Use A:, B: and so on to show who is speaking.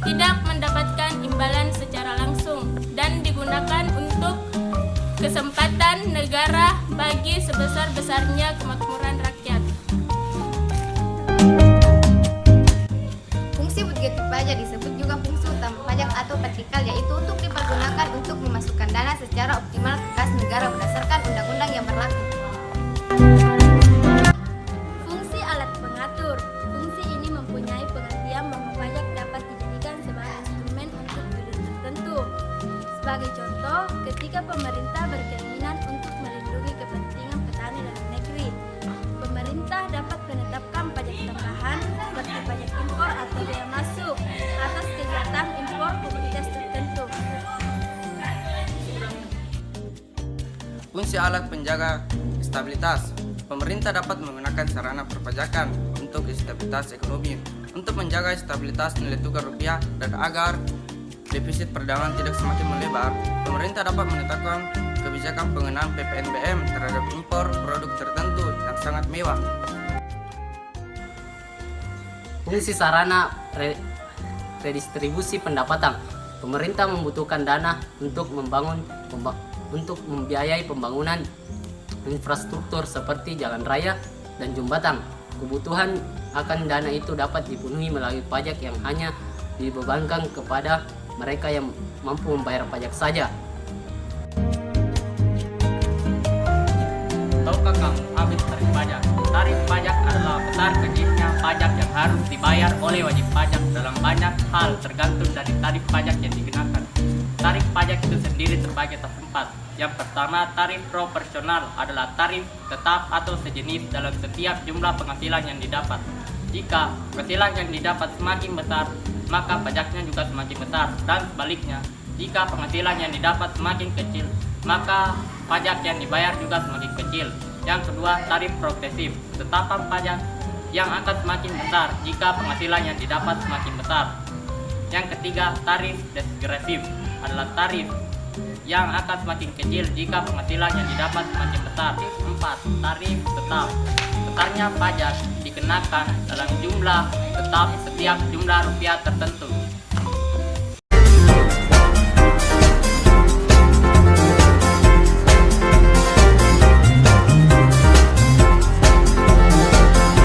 A: tidak mendapatkan imbalan secara langsung dan digunakan untuk kesempatan negara bagi sebesar-besarnya kemakmuran rakyat.
B: Fungsi wajib pajak disebut juga fungsi utama pajak atau vertikal, yaitu untuk dipergunakan untuk memasukkan dana secara optimal ke kas negara berdasarkan undang-undang yang berlaku.
C: Fungsi alat pengatur. Fungsi ini mempunyai pengertian bahwa pajak dapat dijadikan sebagai instrumen untuk tujuan tertentu. Sebagai contoh, ketika pemerintah berkeinginan untuk melindungi kepentingan petani dalam negeri, pemerintah dapat menetapkan pajak tambahan seperti pajak impor atau bea masuk atas kegiatan impor komoditas tertentu.
D: Fungsi alat penjaga stabilitas. Pemerintah dapat menggunakan sarana perpajakan untuk stabilitas ekonomi, untuk menjaga stabilitas nilai tukar rupiah dan agar defisit perdagangan tidak semakin melebar. Pemerintah dapat menetapkan kebijakan pengenaan PPNBM terhadap impor produk tertentu yang sangat mewah.
E: Fungsi sarana redistribusi pendapatan. Pemerintah membutuhkan dana untuk membiayai pembangunan infrastruktur seperti jalan raya dan jembatan. Kebutuhan akan dana itu dapat dipenuhi melalui pajak yang hanya dibebankan kepada mereka yang mampu membayar pajak saja.
F: Tahukah kamu habis tarif pajak? Tarif pajak adalah besar kecilnya pajak yang harus dibayar oleh wajib pajak dalam banyak hal tergantung dari tarif pajak yang dikenakan. Tarif pajak itu sendiri terbagi atas 4. Yang pertama, tarif proporsional adalah tarif tetap atau sejenis dalam setiap jumlah penghasilan yang didapat. Jika penghasilan yang didapat semakin besar, maka pajaknya juga semakin besar, dan sebaliknya, jika penghasilan yang didapat semakin kecil, maka pajak yang dibayar juga semakin kecil. Yang kedua, tarif progresif, tetapan pajak yang akan semakin besar jika penghasilan yang didapat semakin besar. Yang ketiga, tarif degresif adalah tarif yang akan semakin kecil jika penghasilan yang didapat semakin besar. 4. Tarif tetap. Besarnya pajak dikenakan dalam jumlah tetap setiap jumlah rupiah tertentu.